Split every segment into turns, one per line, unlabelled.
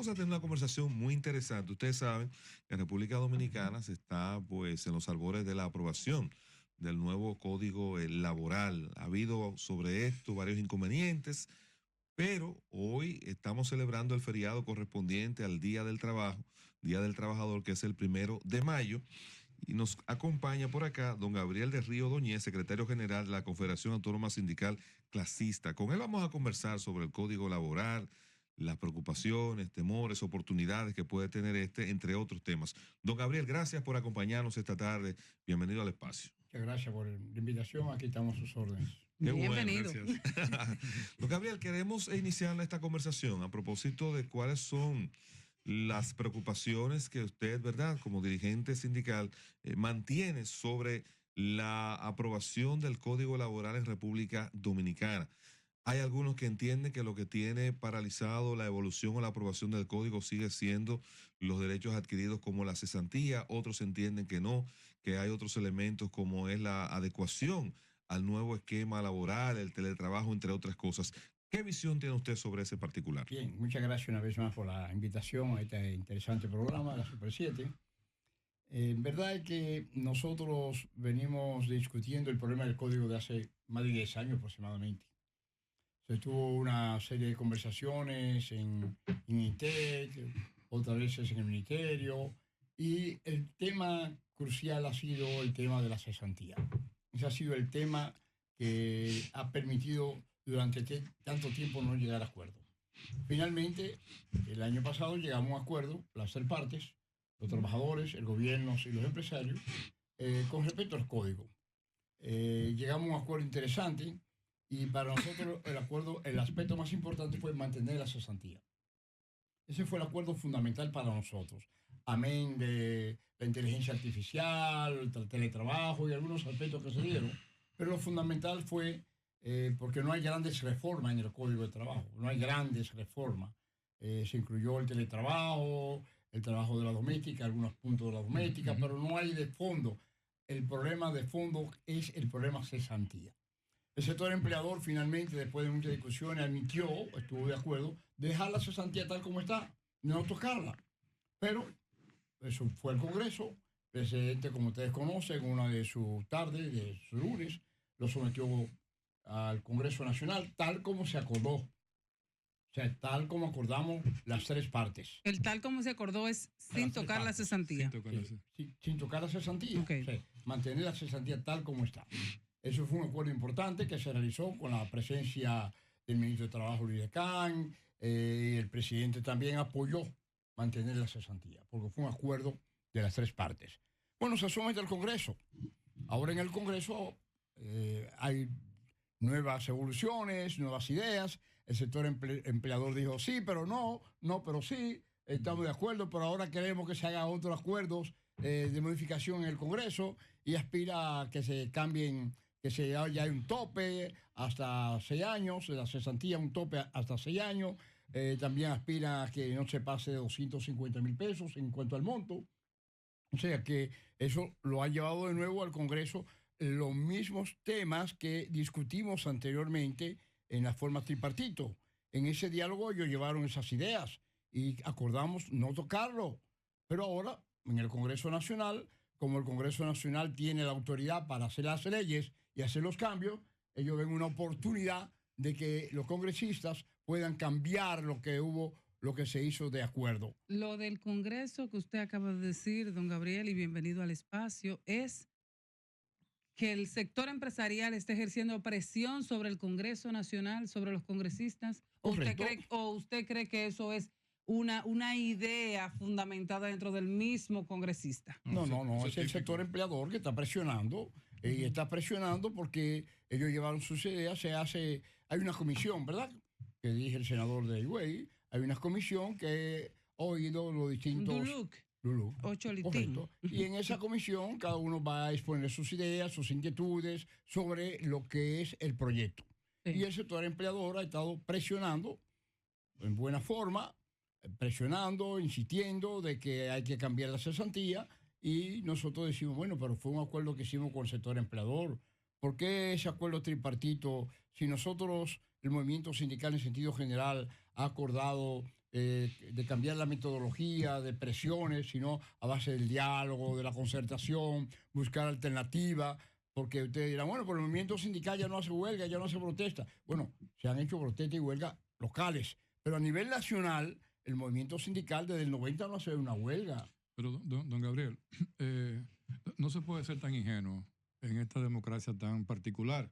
vamos a tener una conversación muy interesante. Ustedes saben que en República Dominicana se está pues en los albores de la aprobación del nuevo código laboral. Ha habido sobre esto varios inconvenientes, pero hoy estamos celebrando el feriado correspondiente al Día del Trabajo, Día del Trabajador, que es el 1 de mayo. Y nos acompaña por acá don Gabriel de Río Doñez, secretario general de la Confederación Autónoma Sindical Clasista. Con él vamos a conversar sobre el código laboral, las preocupaciones, temores, oportunidades que puede tener entre otros temas. Don Gabriel, gracias por acompañarnos esta tarde. Bienvenido al espacio.
Muchas gracias por la invitación. Aquí estamos a sus órdenes.
Qué bueno,
Bienvenido.
gracias. Don Gabriel, queremos iniciar esta conversación a propósito de cuáles son las preocupaciones que usted, ¿verdad?, como dirigente sindical, mantiene sobre la aprobación del Código Laboral en República Dominicana. Hay algunos que entienden que lo que tiene paralizado la evolución o la aprobación del código sigue siendo los derechos adquiridos como la cesantía, otros entienden que no, que hay otros elementos como es la adecuación al nuevo esquema laboral, el teletrabajo, entre otras cosas. ¿Qué visión tiene usted sobre ese particular?
Bien, muchas gracias una vez más por la invitación a este interesante programa de la Super 7. En verdad es que nosotros venimos discutiendo el problema del código de hace más de 10 años aproximadamente. Se tuvo una serie de conversaciones en INITEC, otras veces en el Ministerio, y el tema crucial ha sido el tema de la cesantía. Ese ha sido el tema que ha permitido durante tanto tiempo no llegar a acuerdo. Finalmente, el año pasado llegamos a un acuerdo, las tres partes, los trabajadores, el gobierno y los empresarios, con respecto al código. Llegamos a un acuerdo interesante y para nosotros el aspecto más importante fue mantener la cesantía. Ese fue el acuerdo fundamental para nosotros. Amén de la inteligencia artificial, el teletrabajo y algunos aspectos que se dieron, pero lo fundamental fue porque no hay grandes reformas en el Código de Trabajo, no hay grandes reformas. Se incluyó el teletrabajo, el trabajo de la doméstica, algunos puntos de la doméstica, pero no hay de fondo. El problema de fondo es el problema cesantía. El sector empleador finalmente, después de muchas discusiones, admitió, estuvo de acuerdo, dejar la cesantía tal como está, no tocarla. Pero eso fue el Congreso, el presidente, como ustedes conocen, una de sus tardes, de su lunes, lo sometió al Congreso Nacional, tal como se acordó. O sea, tal como acordamos las tres partes.
El tal como se acordó es sin tocar la cesantía.
Sin tocar la cesantía.
Okay.
O sea, mantener la cesantía tal como está. Eso fue un acuerdo importante que se realizó con la presencia del ministro de Trabajo, Luis Decán, y el presidente también apoyó mantener la cesantía, porque fue un acuerdo de las tres partes. Bueno, se somete al Congreso. Ahora en el Congreso hay nuevas evoluciones, nuevas ideas. El sector empleador dijo sí, pero no, no, pero sí, estamos de acuerdo, pero ahora queremos que se hagan otros acuerdos de modificación en el Congreso y aspira a que se cambien, que ya hay un tope hasta 6 años, la cesantía un tope hasta 6 años, también aspira a que no se pase de 250,000 pesos en cuanto al monto. O sea que eso lo ha llevado de nuevo al Congreso los mismos temas que discutimos anteriormente en la forma tripartito. En ese diálogo ellos llevaron esas ideas y acordamos no tocarlo. Pero ahora, en el Congreso Nacional, como el Congreso Nacional tiene la autoridad para hacer las leyes y hacer los cambios, ellos ven una oportunidad de que los congresistas puedan cambiar lo que se hizo de acuerdo.
Lo del Congreso que usted acaba de decir, don Gabriel, y bienvenido al espacio, es que el sector empresarial está ejerciendo presión sobre el Congreso Nacional, sobre los congresistas. ¿Usted cree que eso es una idea fundamentada dentro del mismo congresista?
No, es el sector empleador que está presionando, y está presionando porque ellos llevaron sus ideas, hay una comisión, ¿verdad?, que dirige el senador de Higüey, hay una comisión que ha oído los distintos...
Lulú.
Correcto. Y en esa comisión cada uno va a exponer sus ideas, sus inquietudes sobre lo que es el proyecto. Sí. Y el sector empleador ha estado presionando en buena forma, presionando, insistiendo de que hay que cambiar la cesantía, y nosotros decimos, bueno, pero fue un acuerdo que hicimos con el sector empleador. ¿Por qué ese acuerdo tripartito, si nosotros, el movimiento sindical en sentido general, ha acordado de cambiar la metodología, de presiones, sino a base del diálogo, de la concertación, buscar alternativas, porque ustedes dirán, bueno, pero el movimiento sindical ya no hace huelga, ya no hace protesta. Bueno, se han hecho protestas y huelgas locales, pero a nivel nacional, el movimiento sindical desde el 90 no hace una huelga.
Pero, don Gabriel, no se puede ser tan ingenuo en esta democracia tan particular,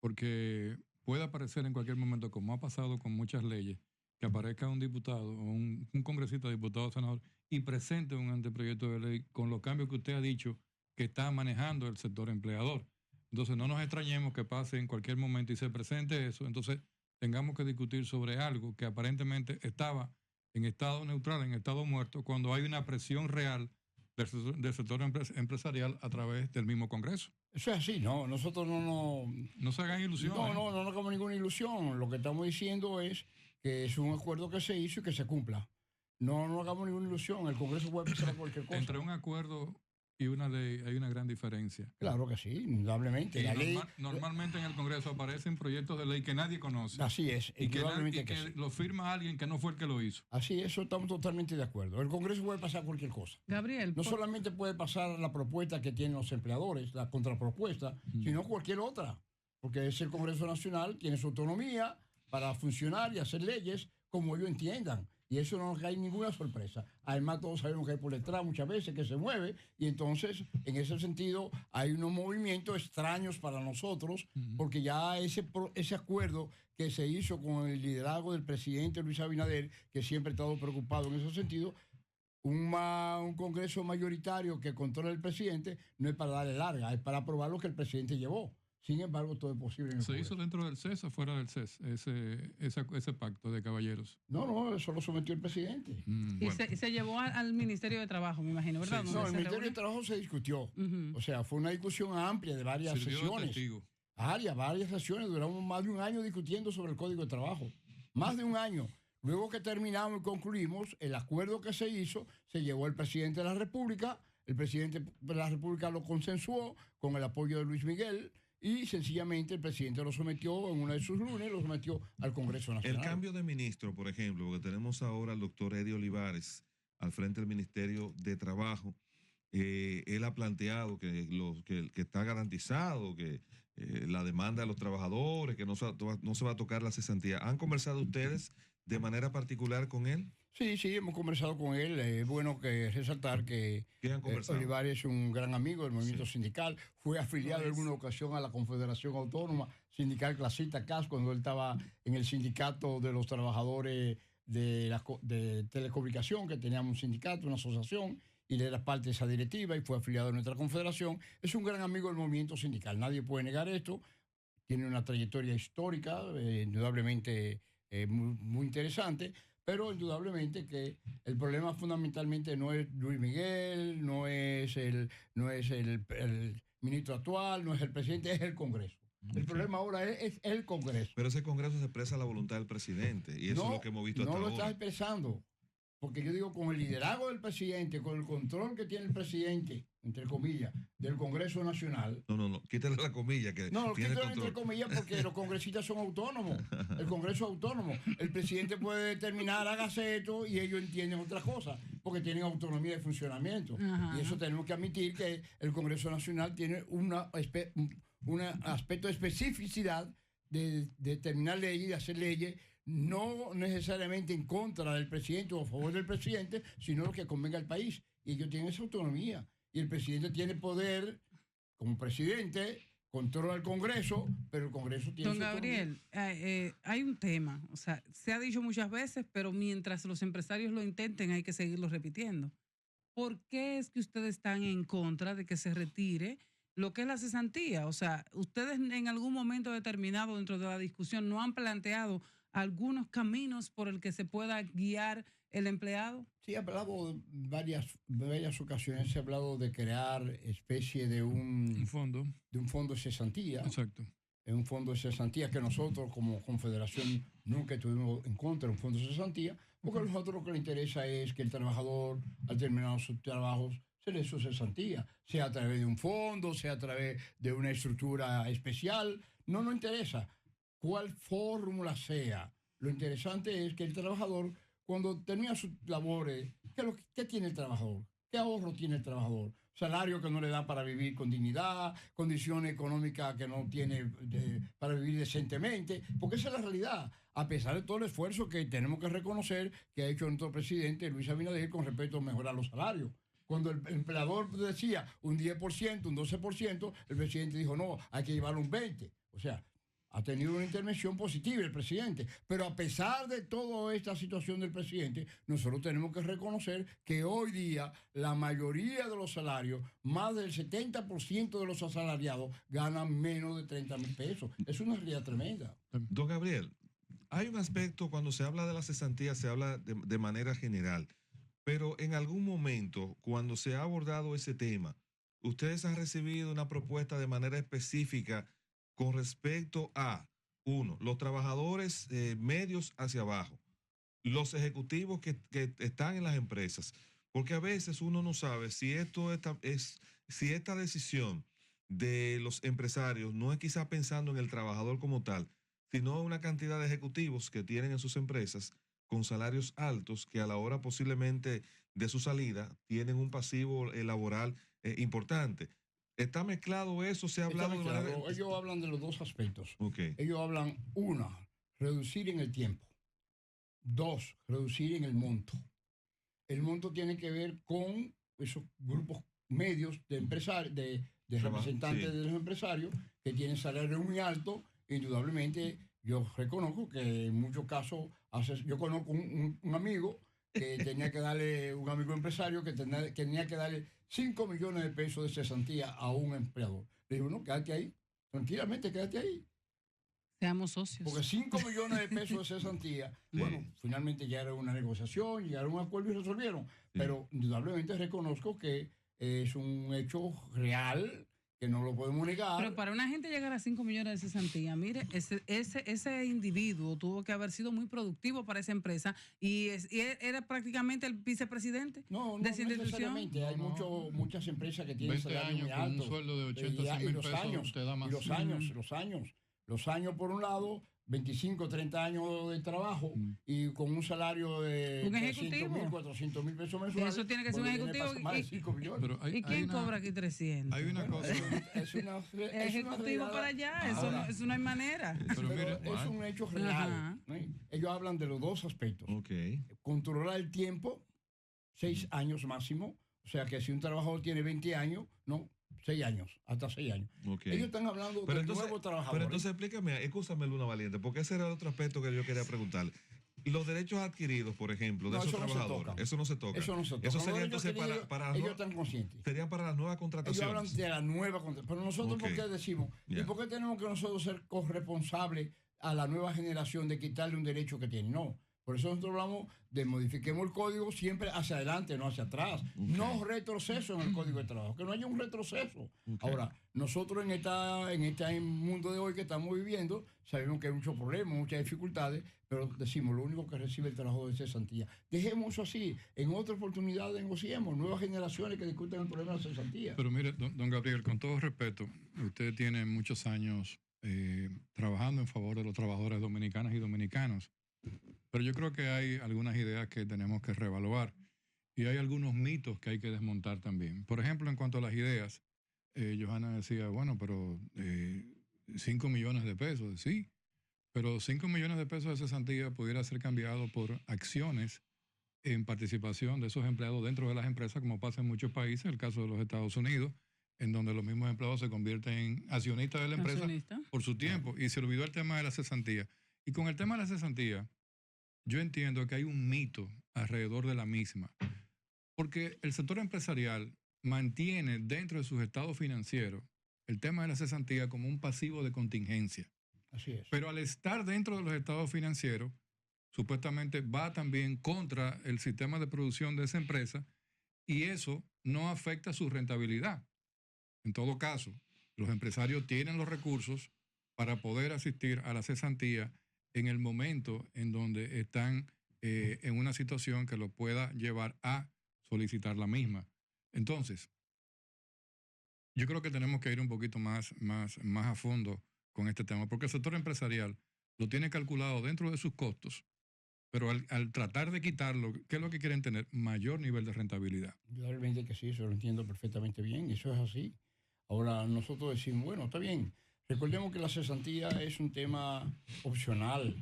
porque puede aparecer en cualquier momento, como ha pasado con muchas leyes, que aparezca un diputado o un congresista, diputado o senador, y presente un anteproyecto de ley con los cambios que usted ha dicho que está manejando el sector empleador. Entonces, no nos extrañemos que pase en cualquier momento y se presente eso. Entonces, tengamos que discutir sobre algo que aparentemente estaba en estado neutral, en estado muerto, cuando hay una presión real del sector empresarial a través del mismo Congreso.
Eso es así, ¿no? Nosotros
no se hagan ilusiones.
No hagamos ninguna ilusión. Lo que estamos diciendo es que es un acuerdo que se hizo y que se cumpla. No hagamos ninguna ilusión. El Congreso puede pensar cualquier cosa.
Entre un acuerdo y una ley hay una gran diferencia.
Claro que sí, indudablemente.
Normalmente en el Congreso aparecen proyectos de ley que nadie conoce.
Así es,
y que lo firma alguien que no fue el que lo hizo.
Así es, eso estamos totalmente de acuerdo. El Congreso puede pasar cualquier cosa.
Gabriel.
No solamente puede pasar la propuesta que tienen los empleadores, la contrapropuesta, sino cualquier otra. Porque es el Congreso Nacional, tiene su autonomía para funcionar y hacer leyes como ellos entiendan. Y eso no hay ninguna sorpresa. Además, todos sabemos que hay por detrás muchas veces que se mueve y entonces, en ese sentido, hay unos movimientos extraños para nosotros porque ya ese acuerdo que se hizo con el liderazgo del presidente Luis Abinader, que siempre ha estado preocupado en ese sentido, un Congreso mayoritario que controla el presidente no es para darle larga, es para aprobar lo que el presidente llevó. Sin embargo, todo es posible en el Congreso.
¿Se hizo dentro del CES o fuera del CES ese pacto de caballeros?
No, eso lo sometió el presidente.
Y se llevó al Ministerio de Trabajo, me imagino, ¿verdad?
Sí, no, el Ministerio de Trabajo se discutió. O sea, fue una discusión amplia de varias sesiones. Varias sesiones, duramos más de un año discutiendo sobre el Código de Trabajo. Más de un año. Luego que terminamos y concluimos, el acuerdo que se hizo se llevó al presidente de la República. El presidente de la República lo consensuó con el apoyo de Luis Miguel. Y sencillamente el presidente lo sometió en una de sus lunes, lo sometió al Congreso Nacional.
El cambio de ministro, por ejemplo, porque tenemos ahora al doctor Eddie Olivares al frente del Ministerio de Trabajo, él ha planteado que está garantizado, que la demanda de los trabajadores, que no se va a tocar la cesantía. ¿Han conversado ustedes de manera particular con él?
Sí, hemos conversado con él. Es bueno que resaltar que Olivares es un gran amigo del movimiento sindical. Fue afiliado en alguna ocasión a la Confederación Autónoma Sindical Clasista CAS cuando él estaba en el sindicato de los trabajadores de telecomunicación, que teníamos un sindicato, una asociación, y él era parte de esa directiva y fue afiliado a nuestra confederación. Es un gran amigo del movimiento sindical. Nadie puede negar esto. Tiene una trayectoria histórica, indudablemente muy interesante. Pero indudablemente que el problema fundamentalmente no es Luis Miguel, no es el ministro actual, no es el presidente, es el Congreso. El problema ahora es el Congreso.
Pero ese Congreso se expresa la voluntad del presidente y eso es lo que hemos visto hasta ahora.
No lo está expresando. Porque yo digo, con el liderazgo del presidente, con el control que tiene el presidente, entre comillas, del Congreso Nacional.
No, quítale la comilla.
Quítale entre comillas porque los congresistas son autónomos. El Congreso es autónomo. El presidente puede determinar, hágase esto, y ellos entienden otras cosas, porque tienen autonomía de funcionamiento. Y eso tenemos que admitir que el Congreso Nacional tiene un aspecto de especificidad de determinar leyes, de hacer leyes, no necesariamente en contra del presidente o a favor del presidente, sino lo que convenga al país. Y ellos tienen esa autonomía. Y el presidente tiene poder, como presidente, controla el Congreso, pero el Congreso tiene...
Don Gabriel, hay un tema, o sea, se ha dicho muchas veces, pero mientras los empresarios lo intenten hay que seguirlo repitiendo. ¿Por qué es que ustedes están en contra de que se retire lo que es la cesantía? O sea, ustedes en algún momento determinado dentro de la discusión no han planteado algunos caminos por el que se pueda guiar el empleado.
Sí, ha hablado varias ocasiones, se ha hablado de crear especie de un fondo de cesantía.
Exacto.
Un fondo de cesantía que nosotros como confederación nunca estuvimos en contra de un fondo de cesantía, porque a nosotros lo que le interesa es que el trabajador, al terminar sus trabajos, se le dé su cesantía, sea a través de un fondo, sea a través de una estructura especial, no nos interesa cuál fórmula sea. Lo interesante es que el trabajador, cuando termina sus labores, ¿qué tiene el trabajador? ¿Qué ahorro tiene el trabajador? Salario que no le da para vivir con dignidad, condiciones económicas que no tiene para vivir decentemente, porque esa es la realidad, a pesar de todo el esfuerzo que tenemos que reconocer que ha hecho nuestro presidente Luis Abinader con respecto a mejorar los salarios. Cuando el empleador decía un 10%, un 12%, el presidente dijo, no, hay que llevarlo un 20%. O sea, ha tenido una intervención positiva el presidente. Pero a pesar de toda esta situación del presidente, nosotros tenemos que reconocer que hoy día la mayoría de los salarios, más del 70% de los asalariados, ganan menos de 30,000 pesos. Es una realidad tremenda.
Don Gabriel, hay un aspecto, cuando se habla de la cesantía, se habla de manera general, pero en algún momento, cuando se ha abordado ese tema, ustedes han recibido una propuesta de manera específica con respecto a, uno, los trabajadores medios hacia abajo, los ejecutivos que están en las empresas, porque a veces uno no sabe si si esta decisión de los empresarios no es quizá pensando en el trabajador como tal, sino una cantidad de ejecutivos que tienen en sus empresas con salarios altos que a la hora posiblemente de su salida tienen un pasivo laboral importante. ¿Está mezclado eso? ¿Se ha hablado de manera...
Ellos hablan de los dos aspectos.
Okay.
Ellos hablan, una, reducir en el tiempo. Dos, reducir en el monto. El monto tiene que ver con esos grupos medios de empresarios, de representantes
sí.
de los empresarios que tienen salarios muy altos. Indudablemente, yo reconozco que en muchos casos, yo conozco un amigo que tenía que darle, un amigo empresario que tenía que darle 5 millones de pesos de cesantía a un empleador. Le digo, no, quédate ahí, tranquilamente quédate ahí.
Seamos socios.
Porque 5 millones de pesos de cesantía, sí. Bueno, finalmente ya era una negociación, llegaron a un acuerdo y resolvieron. Sí. Pero indudablemente reconozco que es un hecho real, que no lo podemos negar.
Pero para una gente llegar a 5 millones de cesantía, mire, ese individuo tuvo que haber sido muy productivo para esa empresa y era prácticamente el vicepresidente
de esa institución. Hay muchas empresas que tienen salarios muy altos.
Un sueldo de 80 mil pesos te da más.
Los años, por un lado, 25, 30 años de trabajo y con un salario de 300,000, 400,000 pesos mensuales.
Eso tiene que ser un ejecutivo.
Más de 5 millones.
¿Y quién cobra aquí 300?
Hay una cosa.
Es
ejecutivo para allá, eso no hay manera.
Pero mire, es un hecho real. ¿No? Ellos hablan de los dos aspectos.
Okay.
Controlar el tiempo, 6 años máximo. O sea que si un trabajador tiene 20 años, no, 6 años, hasta 6 años.
Okay.
Ellos están hablando de nuevos trabajadores.
Pero entonces explícame, escúchame Luna Valiente, porque ese era el otro aspecto que yo quería preguntarle. Los derechos adquiridos, por ejemplo, de esos trabajadores, eso no se toca.
Eso
sería entonces para
ellos están conscientes.
Serían para las nuevas contrataciones.
Ellos hablan de la nueva contratación. Pero nosotros, ¿por qué decimos? ¿Y por qué tenemos que nosotros ser corresponsables a la nueva generación de quitarle un derecho que tiene? No. Por eso nosotros hablamos de modifiquemos el código siempre hacia adelante, no hacia atrás. No retroceso en el código de trabajo, que no haya un retroceso. Ahora, nosotros en este mundo de hoy que estamos viviendo, sabemos que hay muchos problemas, muchas dificultades, pero decimos, lo único que recibe el trabajo es cesantía. Dejemos eso así. En otra oportunidad negociemos, nuevas generaciones que discutan el problema de la cesantía.
Pero mire, don Gabriel, con todo respeto, usted tiene muchos años trabajando en favor de los trabajadores dominicanas y dominicanos. Pero yo creo que hay algunas ideas que tenemos que reevaluar y hay algunos mitos que hay que desmontar también. Por ejemplo, en cuanto a las ideas, Johanna decía, bueno, pero 5 millones de pesos, sí, pero 5 millones de pesos de cesantía pudiera ser cambiado por acciones en participación de esos empleados dentro de las empresas, como pasa en muchos países, el caso de los Estados Unidos, en donde los mismos empleados se convierten en accionistas de la empresa por su tiempo, y se olvidó el tema de la cesantía. Y con el tema de la cesantía, yo entiendo que hay un mito alrededor de la misma, porque el sector empresarial mantiene dentro de sus estados financieros el tema de la cesantía como un pasivo de contingencia.
Así es.
Pero al estar dentro de los estados financieros, supuestamente va también contra el sistema de producción de esa empresa y eso no afecta su rentabilidad. En todo caso, los empresarios tienen los recursos para poder asistir a la cesantía en el momento en donde están en una situación que lo pueda llevar a solicitar la misma. Entonces, yo creo que tenemos que ir un poquito más a fondo con este tema, porque el sector empresarial lo tiene calculado dentro de sus costos Pero al tratar de quitarlo, ¿qué es lo que quieren tener? Mayor nivel de rentabilidad.
Realmente que sí, eso lo entiendo perfectamente bien, eso es así. Ahora nosotros decimos, bueno, está bien. Recordemos que la cesantía es un tema opcional.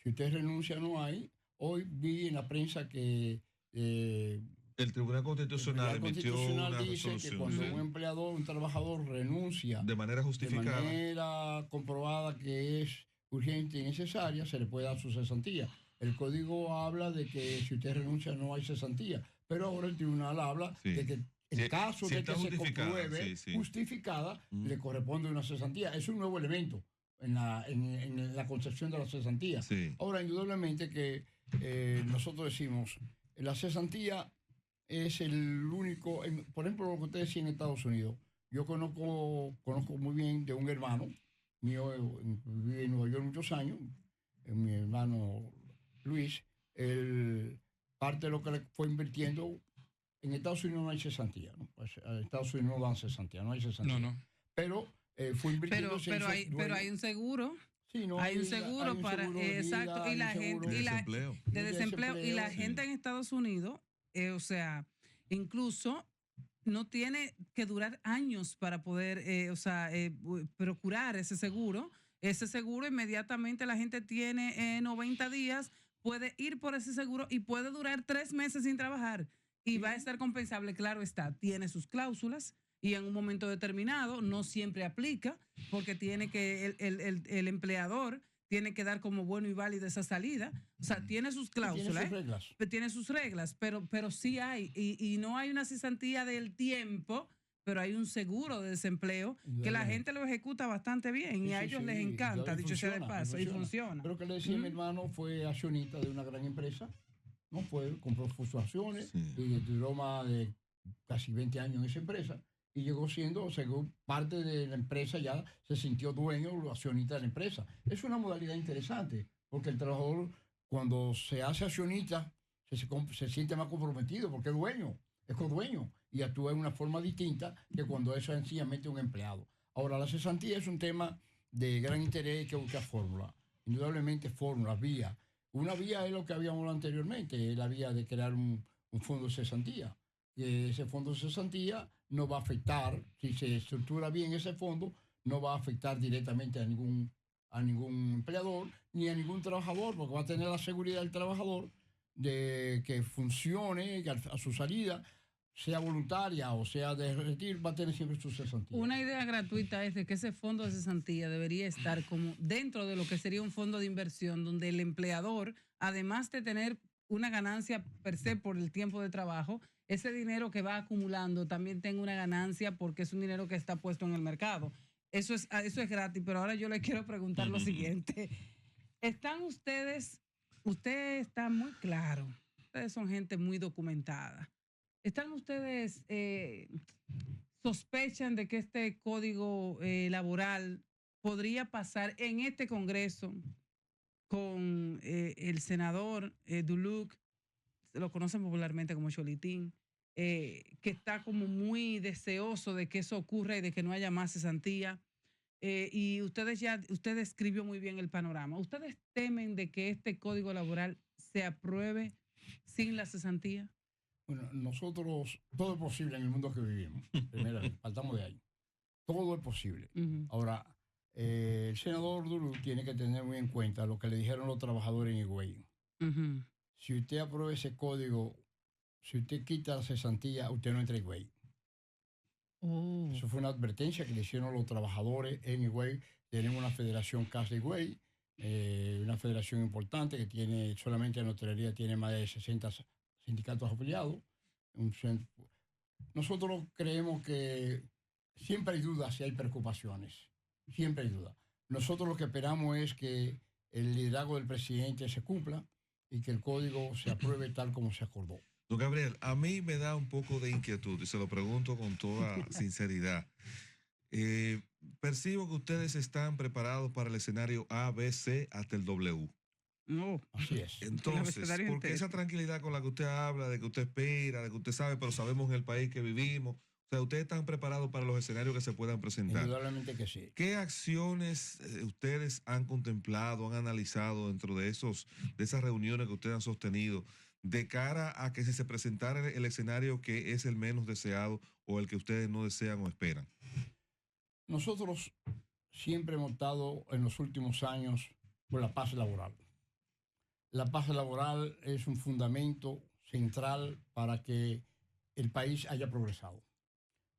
Si usted renuncia, no hay. Hoy vi en la prensa que
El Tribunal
el
Constitucional
Tribunal
emitió
Constitucional
una
dice que
resolución
cuando
sí,
un empleador, un trabajador renuncia
de manera
de
justificada.
manera comprobada que es urgente y necesaria, se le puede dar su cesantía. El código habla de que si usted renuncia no hay cesantía, pero ahora el tribunal habla
Sí.
de que
Si-
en caso
si
de
está
que se
justificada,
compruebe
sí, sí.
justificada,
Mm.
le corresponde una cesantía. Es un nuevo elemento en la concepción de la cesantía.
Sí.
Ahora, indudablemente que nosotros decimos, la cesantía es el único, por ejemplo, lo que usted decía en Estados Unidos. Yo conozco muy bien de un hermano mío, vive en Nueva York muchos años, mi hermano Luis, él, parte de lo que le fue invirtiendo, en Estados Unidos no hay cesantía, ¿no? Pues, en Estados Unidos no dan cesantía, no hay cesantía.
No.
Pero fue invirtiendo, se hizo
pero
dueño.
hay un seguro.
Sí, no,
Hay un seguro para,
seguro de
exacto,
vida,
y
hay
la
un seguro
gente,
De desempleo.
de desempleo, y la
sí.
gente en Estados Unidos, o sea, incluso no tiene que durar años para poder, procurar ese seguro. Ese seguro inmediatamente la gente tiene 90 días, puede ir por ese seguro y puede durar 3 meses sin trabajar y va a estar compensable, claro está, tiene sus cláusulas y en un momento determinado no siempre aplica porque tiene que el empleador tiene que dar como bueno y válido esa salida. O sea, tiene sus cláusulas, tiene sus reglas, pero sí hay, y no hay una cesantía del tiempo, pero hay un seguro de desempleo que la gente lo ejecuta bastante bien y a ellos les encanta, dicho sea de paso, y funciona.
Pero que le decía mi hermano, fue accionista de una gran empresa, no fue, compró sus acciones y duró más de casi 20 años en esa empresa y llegó siendo, según parte de la empresa, ya se sintió dueño o accionista de la empresa. Es una modalidad interesante, porque el trabajador, cuando se hace accionista, se siente más comprometido, porque es codueño, y actúa de una forma distinta que cuando es sencillamente un empleado. Ahora, la cesantía es un tema de gran interés que busca fórmula. Indudablemente fórmulas, vías. Una vía es lo que habíamos hablado anteriormente, es la vía de crear un fondo de cesantía. Que ese fondo de cesantía no va a afectar, si se estructura bien ese fondo, no va a afectar directamente a ningún empleador ni a ningún trabajador, porque va a tener la seguridad del trabajador de que funcione, que a su salida, sea voluntaria o sea de retiro, va a tener siempre su cesantía.
Una idea gratuita es de que ese fondo de cesantía debería estar como dentro de lo que sería un fondo de inversión, donde el empleador, además de tener una ganancia per se por el tiempo de trabajo, ese dinero que va acumulando también tenga una ganancia porque es un dinero que está puesto en el mercado. Eso es gratis, pero ahora yo le quiero preguntar lo siguiente. Usted está muy claro, ustedes son gente muy documentada. ¿Están ustedes, sospechan de que este código laboral podría pasar en este Congreso con el senador Duluc, lo conocen popularmente como Cholitín, que está como muy deseoso de que eso ocurra y de que no haya más cesantía? Y usted describió muy bien el panorama. ¿Ustedes temen de que este código laboral se apruebe sin la cesantía?
Bueno, nosotros, todo es posible en el mundo que vivimos. Primera vez, partamos de ahí. Todo es posible. Ahora, el senador Duluc tiene que tener muy en cuenta lo que le dijeron los trabajadores en Higüey. Si usted aprueba ese código, si usted quita la cesantía, usted no entra a Higüey. Eso fue una advertencia que le hicieron los trabajadores en Higüey. Tenemos una federación Casa Higüey, una federación importante que tiene, solamente en hotelería tiene más de 60 sindicatos afiliados. Nosotros creemos que siempre hay dudas si hay preocupaciones. Siempre hay dudas. Nosotros lo que esperamos es que el liderazgo del presidente se cumpla y que el código se apruebe tal como se acordó.
Don Gabriel, a mí me da un poco de inquietud y se lo pregunto con toda sinceridad. Percibo que ustedes están preparados para el escenario A, B, C hasta el W.
No.
Así es.
Entonces, porque esa tranquilidad con la que usted habla, de que usted espera, de que usted sabe, pero sabemos en el país que vivimos, O sea, ustedes están preparados para los escenarios que se puedan presentar.
Indudablemente que sí.
¿Qué acciones ustedes han contemplado, han analizado dentro de esas reuniones que ustedes han sostenido de cara a que si se presentara el escenario que es el menos deseado o el que ustedes no desean o esperan?
Nosotros siempre hemos estado en los últimos años por la paz laboral. La paz laboral es un fundamento central para que el país haya progresado.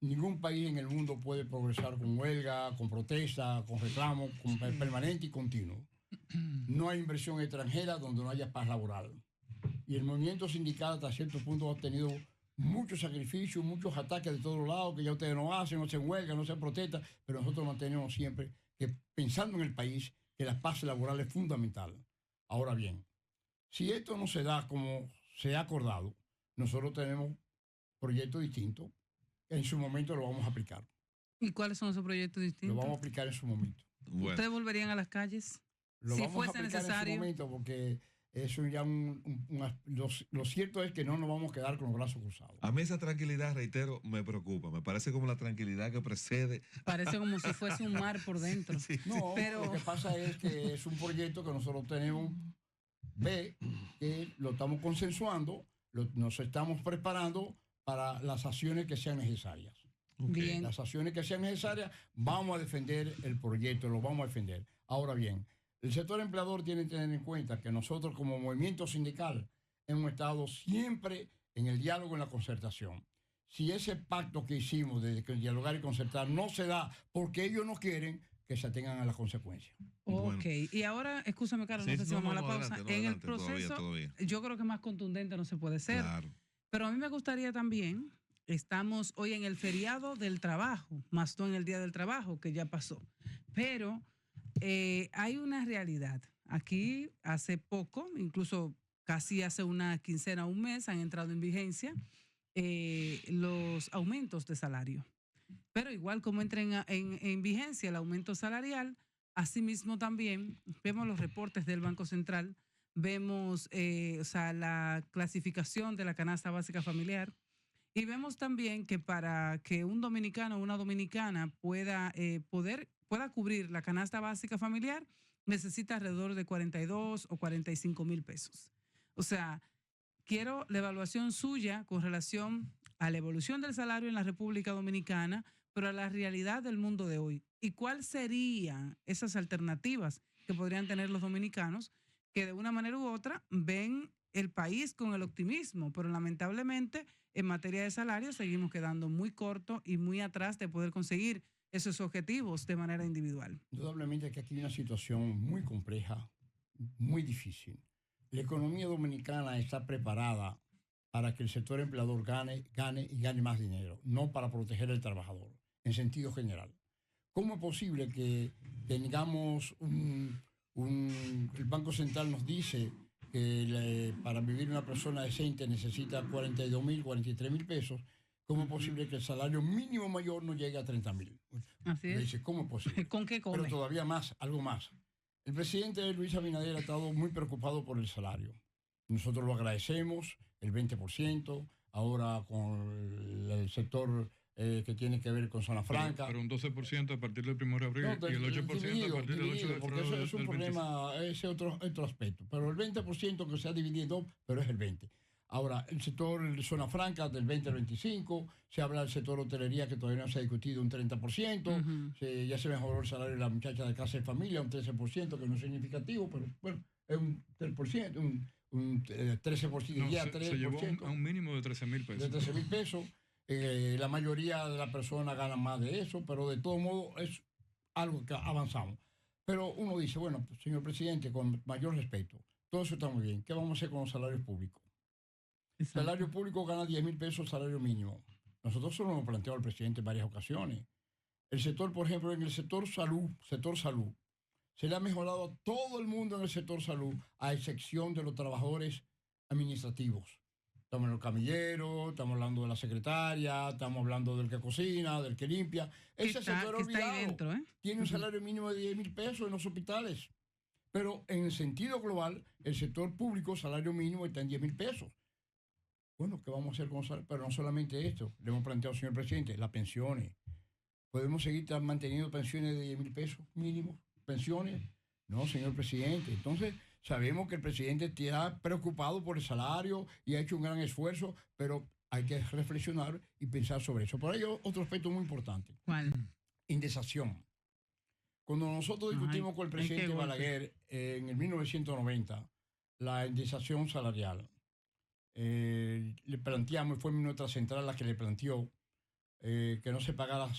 Ningún país en el mundo puede progresar con huelga, con protesta, con reclamo, permanente y continuo. No hay inversión extranjera donde no haya paz laboral. Y el movimiento sindical hasta cierto punto ha tenido muchos sacrificios, muchos ataques de todos lados, que ya ustedes no hacen, no se huelga, no se protesta, pero nosotros mantenemos siempre que pensando en el país, que la paz laboral es fundamental. Ahora bien, si esto no se da como se ha acordado, nosotros tenemos proyectos distintos. En su momento lo vamos a aplicar.
¿Y cuáles son esos proyectos distintos?
Lo vamos a aplicar en su momento.
Bueno,
¿Ustedes volverían a las calles?
Lo
Si
vamos
fuese
a aplicar
necesario.
en su momento porque eso ya lo cierto es que no nos vamos a quedar con los brazos cruzados.
a mí esa tranquilidad, reitero, me preocupa. Me parece como la tranquilidad que precede.
Parece como si fuese un mar por dentro.
Sí,
No,
pero-
lo que pasa es que es un proyecto que nosotros tenemos, que lo estamos consensuando, nos estamos preparando para las acciones que sean necesarias.
ok.
Bien.
Las acciones que sean necesarias, vamos a defender el proyecto, lo vamos a defender. Ahora bien, el sector empleador tiene que tener en cuenta que nosotros como movimiento sindical hemos estado siempre en el diálogo, en la concertación. Si ese pacto que hicimos de dialogar y concertar no se da porque ellos no quieren, que se atengan a las consecuencias.
Bueno.
Ok, y ahora, escúchame, Carlos,
Sí,
no sé si
no,
vamos a la
no,
pausa.
adelante,
En el
adelante,
proceso,
todavía.
yo creo que más contundente no se puede ser.
Claro.
Pero a mí me gustaría también, estamos hoy en el feriado del trabajo, más no en el Día del Trabajo, que ya pasó. Pero hay una realidad. Aquí hace poco, incluso casi hace una quincena, un mes, han entrado en vigencia los aumentos de salario. Pero igual como entra en vigencia el aumento salarial, asimismo también vemos los reportes del Banco Central, vemos la clasificación de la canasta básica familiar y vemos también que para que un dominicano o una dominicana pueda cubrir la canasta básica familiar, necesita alrededor de 42 o 45 mil pesos. O sea, quiero la evaluación suya con relación a la evolución del salario en la República Dominicana, pero a la realidad del mundo de hoy. ¿Y cuáles serían esas alternativas que podrían tener los dominicanos que de una manera u otra ven el país con el optimismo, pero lamentablemente en materia de salario seguimos quedando muy corto y muy atrás de poder conseguir esos objetivos de manera individual?
Indudablemente que aquí hay una situación muy compleja, muy difícil. La economía dominicana está preparada para que el sector empleador gane y gane más dinero, no para proteger al trabajador, en sentido general. ¿Cómo es posible que tengamos el Banco Central nos dice que para vivir una persona decente necesita 42.000, 43.000 pesos? ¿Cómo es posible que el salario mínimo mayor no llegue a 30.000?
Así es.
Dice, ¿cómo es posible?
¿Con qué
Pero
come?
todavía más, algo más. El presidente Luis Abinader ha estado muy preocupado por el salario. Nosotros lo agradecemos, el 20%, ahora con el sector que tiene que ver con zona franca.
Pero un 12% a partir del 1 de abril y el 8% a partir del 8 de
porque
febrero
eso es un
del 25.
problema, ese otro aspecto. Pero el 20% que se ha dividido, pero es el 20%. Ahora, el sector de zona franca del 20 al 25, se habla del sector hotelería que todavía no se ha discutido un 30%, ya se mejoró el salario de la muchacha de casa de familia, un 13%, que no es significativo, pero bueno, es un 3%, un 13%,
No,
ya
se
3%.
llevó a un mínimo de 13.000 pesos.
De 13.000 pesos. La mayoría de las personas ganan más de eso, pero de todo modo es algo que avanzamos. Pero uno dice, bueno, señor presidente, con mayor respeto, todo eso está muy bien. ¿Qué vamos a hacer con los salarios públicos? El salario público gana 10.000 pesos salario mínimo. Nosotros solo lo hemos planteado al presidente en varias ocasiones. El sector, por ejemplo, en el sector salud, se le ha mejorado a todo el mundo en el sector salud, a excepción de los trabajadores administrativos. Estamos en los camilleros, estamos hablando de la secretaria, estamos hablando del que cocina, del que limpia. Ese sector olvidado
ahí dentro,
tiene un salario mínimo de 10.000 pesos en los hospitales. Pero en el sentido global, el sector público, salario mínimo está en 10.000 pesos. Bueno, ¿qué vamos a hacer con salario? Pero no solamente esto, le hemos planteado, señor presidente, las pensiones. ¿Podemos seguir manteniendo pensiones de 10.000 pesos mínimo? ¿Pensiones? No, señor presidente. Entonces, sabemos que el presidente está preocupado por el salario y ha hecho un gran esfuerzo, pero hay que reflexionar y pensar sobre eso. Por ello, otro aspecto muy importante.
¿Cuál?
Indexación. Cuando nosotros discutimos con el presidente Balaguer en el 1990 la indexación salarial, le planteamos, fue nuestra central la que le planteó que no se pagaran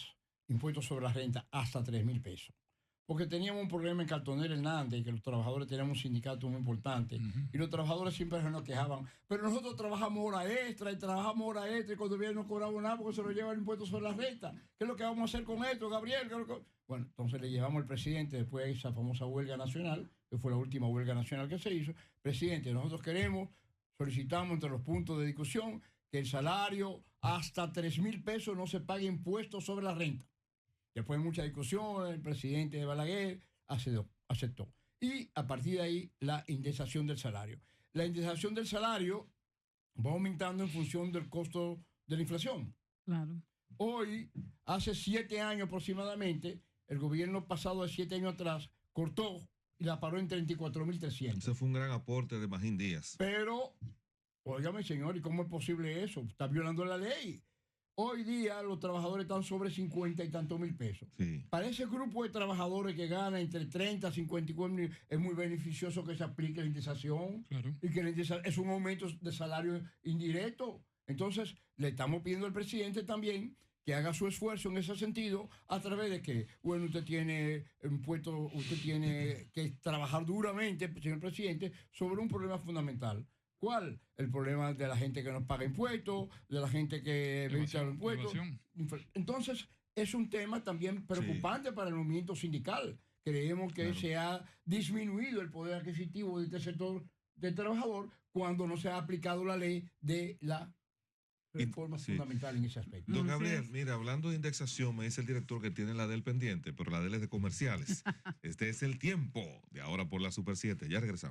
impuestos sobre la renta hasta 3.000 pesos. Porque teníamos un problema en Cartonera Hernández, que los trabajadores teníamos un sindicato muy importante, y los trabajadores siempre nos quejaban, pero nosotros trabajamos hora extra, y cuando viene no cobramos nada porque se nos lleva el impuesto sobre la renta. ¿Qué es lo que vamos a hacer con esto, Gabriel? Bueno, entonces le llevamos al presidente, después de esa famosa huelga nacional, que fue la última huelga nacional que se hizo. Presidente, nosotros solicitamos entre los puntos de discusión que el salario hasta 3.000 pesos no se pague impuestos sobre la renta. Después de mucha discusión, el presidente de Balaguer aceptó. Y a partir de ahí, la indexación del salario. La indexación del salario va aumentando en función del costo de la inflación.
Claro.
Hoy, hace 7 años aproximadamente, el gobierno pasado de 7 años atrás cortó y la paró en 34.300.
Ese fue un gran aporte de Magín Díaz.
Pero, óigame, señor, ¿y cómo es posible eso? Está violando la ley. Hoy día los trabajadores están sobre 50 y tantos mil pesos.
Sí.
Para ese grupo de trabajadores que gana entre 30 y 54 mil, es muy beneficioso que se aplique la indexación.
Claro.
Y que es un aumento de salario indirecto. Entonces, le estamos pidiendo al presidente también que haga su esfuerzo en ese sentido, a través de que, bueno, usted tiene que trabajar duramente, señor presidente, sobre un problema fundamental. ¿Cuál? El problema de la gente que no paga impuestos, de la gente que evita los impuestos. Entonces, es un tema también preocupante para el movimiento sindical. Creemos que se ha disminuido el poder adquisitivo de este sector del trabajador cuando no se ha aplicado la ley de la reforma fundamental en ese aspecto.
Don Gabriel, mira, hablando de indexación, me dice el director que tiene la del pendiente, pero la del es de comerciales. Este es el tiempo de Ahora por la Super 7. Ya regresamos.